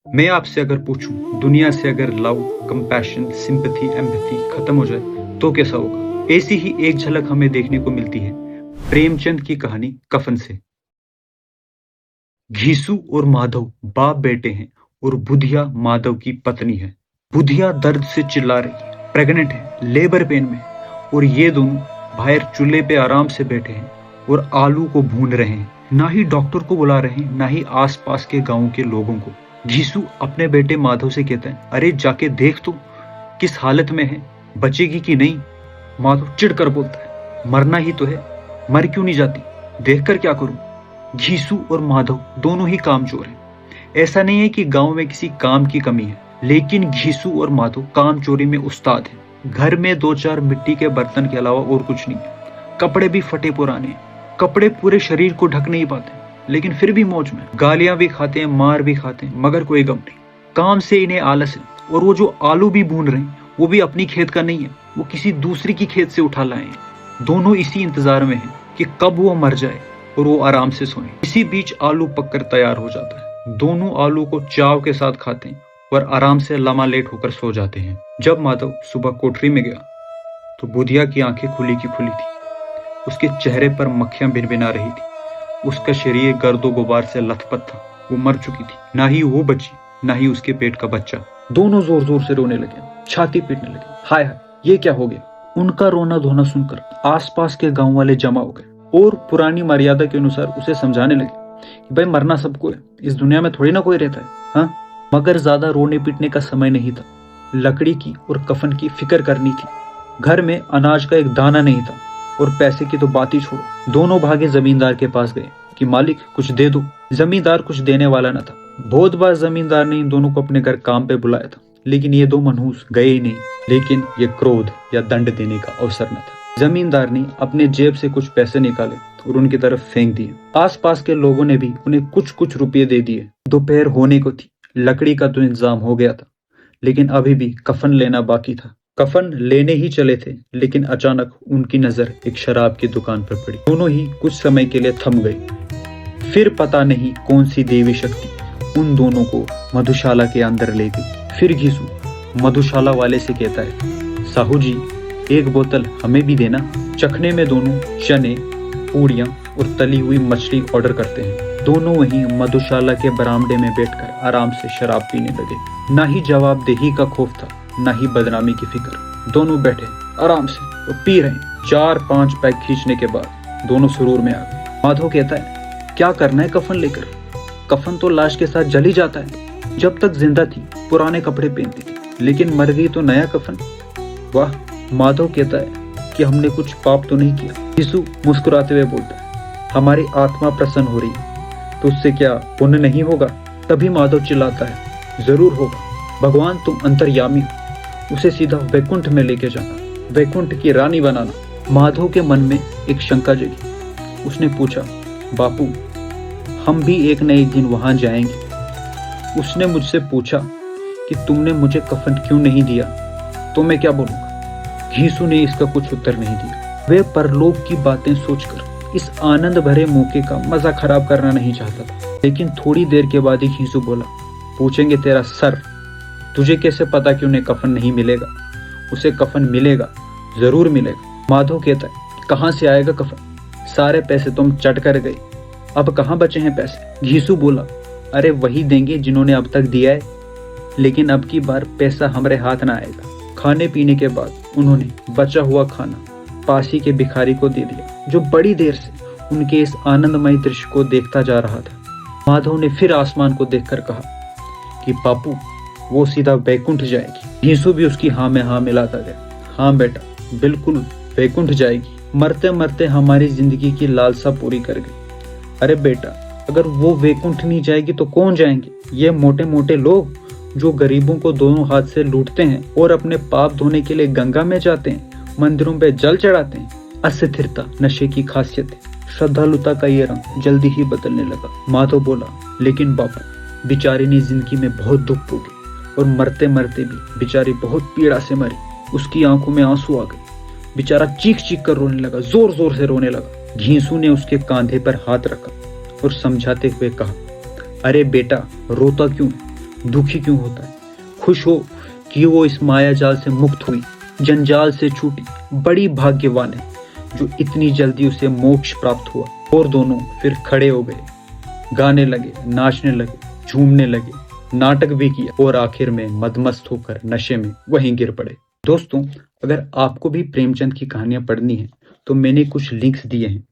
मैं आपसे अगर पूछूं, दुनिया से अगर लव, कंपैशन, सिंपैथी, एम्पैथी खत्म हो जाए तो कैसा होगा? ऐसी ही एक झलक हमें देखने को मिलती है प्रेमचंद की कहानी कफन से। घीसू और माधव बाप बेटे हैं और बुधिया माधव की पत्नी है। बुधिया दर्द से चिल्ला रही है, प्रेग्नेंट है, लेबर पेन में, और ये दोनों बाहर चूल्हे पे आराम से बैठे हैं और आलू को भून रहे हैं। ना ही डॉक्टर को बुला रहे हैं, ना ही आसपास के गांव के लोगों को। घीसू अपने बेटे माधव से कहता है, अरे जाके देख तो किस हालत में है, बचेगी कि नहीं। माधव चिढ़कर बोलता है, मरना ही तो है, मर क्यों नहीं जाती, देखकर क्या करूं। घीसू और माधव दोनों ही कामचोर हैं। ऐसा नहीं है कि गांव में किसी काम की कमी है, लेकिन घीसू और माधव काम चोरी में उस्ताद हैं। घर में 2-4 मिट्टी के बर्तन के अलावा और कुछ नहीं है। कपड़े भी फटे पुराने हैं, कपड़े पूरे शरीर को ढक नहीं पाते, लेकिन फिर भी मौज में। गालियां भी खाते हैं, मार भी खाते हैं, मगर कोई गम नहीं। काम से इन्हें आलस है, और वो जो आलू भी भून रहे हैं वो भी अपनी खेत का नहीं है, वो किसी दूसरी की खेत से उठा लाए हैं। दोनों इसी इंतजार में हैं कि कब वो मर जाए और वो आराम से सोए। इसी बीच आलू पककर तैयार हो जाता है। दोनों आलू को चाव के साथ खाते हैं और आराम से लमालेट होकर सो जाते हैं। जब माधव सुबह कोठरी में गया तो बुधिया की आंखें खुली की खुली थी। उसके चेहरे पर मक्खियां भिनभिना रही थी। उसका शरीर गर्दो गुबार से लथपथ था। वो मर चुकी थी। ना ही वो बची, ना ही उसके पेट का बच्चा। दोनों जोर जोर से रोने लगे, छाती पीटने लगे। हाय हाय, ये क्या हो गया। उनका रोना धोना सुनकर आसपास के गांव वाले जमा हो गए और पुरानी मर्यादा के अनुसार उसे समझाने लगे कि भाई मरना सबको है, इस दुनिया में थोड़ी ना कोई रहता है। हाँ, मगर ज्यादा रोने पीटने का समय नहीं था। लकड़ी की और कफन की फिक्र करनी थी। घर में अनाज का एक दाना नहीं था और पैसे की तो बात ही छोड़ो। दोनों भागे जमींदार के पास गए कि मालिक कुछ दे दो। जमींदार कुछ देने वाला न था। बहुत बार जमींदार ने इन दोनों को अपने घर काम पे बुलाया था, लेकिन ये दो मनहूस गए ही नहीं। लेकिन ये क्रोध या दंड देने का अवसर न था। जमींदार ने अपने जेब से कुछ पैसे निकाले और उनकी तरफ फेंक दिए। आसपास के लोगों ने भी उन्हें कुछ कुछ रुपये दे दिए। दोपहर होने को थी। लकड़ी का तो इंतजाम हो गया था, लेकिन अभी भी कफन लेना बाकी था। कफन लेने ही चले थे, लेकिन अचानक उनकी नजर एक शराब की दुकान पर पड़ी। दोनों ही कुछ समय के लिए थम गए। फिर पता नहीं कौन सी देवी शक्ति उन दोनों को मधुशाला के अंदर ले गई। फिर घीसू मधुशाला वाले से कहता है, साहू जी एक बोतल हमें भी देना। चखने में दोनों चने, पूड़ियां और तली हुई मछली ऑर्डर करते हैं। दोनों वहीं मधुशाला के बरामदे में बैठकर आराम से शराब पीने लगे। ना ही जवाबदेही का खौफ था, ना ही बदनामी की फिक्र। दोनों बैठे आराम से और पी रहे हैं। 4-5 पैक खींचने के बाद दोनों सुरूर में आ गए। माधव कहता है, क्या करना है कफन लेकर? कफन तो लाश के साथ जल ही जाता है। जब तक जिंदा थी पुराने कपड़े पहनती थी, लेकिन मर गई तो नया कफन। वाह। माधव कहता है कि हमने कुछ पाप तो नहीं किया। यीशु मुस्कुराते हुए बोलता है, हमारी आत्मा प्रसन्न हो रही है, तो उससे क्या पुण्य नहीं होगा? तभी माधव चिल्लाता है, जरूर होगा। भगवान तुम अंतर्यामी हो, उसे सीधा वैकुंठ में लेके जाना, वैकुंठ की रानी बनाना। माधव के मन में एक शंका जगी। उसने पूछा, बापू हम भी एक न एक दिन वहां जाएंगे। उसने मुझसे पूछा कि तुमने मुझे कफन क्यों नहीं दिया, तो मैं क्या बोलूंगा? घीसू ने इसका कुछ उत्तर नहीं दिया। वे परलोक की बातें सोचकर इस आनंद भरे मौके का मजा खराब करना नहीं चाहता था। लेकिन थोड़ी देर के बाद ही घीसू बोला, पूछेंगे तेरा सर, तुझे कैसे पता कि उन्हें कफन नहीं मिलेगा? उसे कफन मिलेगा, जरूर मिलेगा। माधव कहता है, कहां से आएगा कफन? सारे पैसे तुम चट कर गए, अब कहां बचे हैं पैसे? घीसू बोला, अरे वही देंगे जिन्होंने अब तक दिया है, लेकिन अब की बार पैसा हमारे हाथ ना आएगा। खाने पीने के बाद उन्होंने बचा हुआ खाना पासी के भिखारी को दे दिया, जो बड़ी देर से उनके इस आनंदमय दृश्य को देखता जा रहा था। माधव ने फिर आसमान को देखकर कहा कि बापू वो सीधा वैकुंठ जाएगी। घीसू भी उसकी हाँ में हाँ मिलाता गया। हाँ बेटा, बिल्कुल वैकुंठ जाएगी। मरते मरते हमारी जिंदगी की लालसा पूरी कर गई। अरे बेटा, अगर वो वैकुंठ नहीं जाएगी तो कौन जाएंगे? ये मोटे मोटे लोग जो गरीबों को दोनों हाथ से लूटते हैं और अपने पाप धोने के लिए गंगा में जाते हैं, मंदिरों पे जल चढ़ाते हैं। अस्थिरता नशे की खासियत है। श्रद्धालुता का ये रंग जल्दी ही बदलने लगा। माधव बोला, लेकिन बापू बेचारी ने जिंदगी में बहुत दुख भोगे और मरते मरते भी बेचारी बहुत पीड़ा से मरी। उसकी आंखों में आंसू आ गए। बेचारा चीख चीख कर रोने लगा, जोर जोर से रोने लगा। घीसू ने उसके कंधे पर हाथ रखा और समझाते हुए कहा, अरे बेटा रोता क्यों? दुखी क्यों होता है? खुश हो कि वो इस माया जाल से मुक्त हुई, जंजाल से छूटी, बड़ी भाग्यवान है जो इतनी जल्दी उसे मोक्ष प्राप्त हुआ। और दोनों फिर खड़े हो गए, गाने लगे, नाचने लगे, झूमने लगे, नाटक भी किया और आखिर में मदमस्त होकर नशे में वहीं गिर पड़े। दोस्तों, अगर आपको भी प्रेमचंद की कहानियां पढ़नी है तो मैंने कुछ लिंक्स दिए हैं,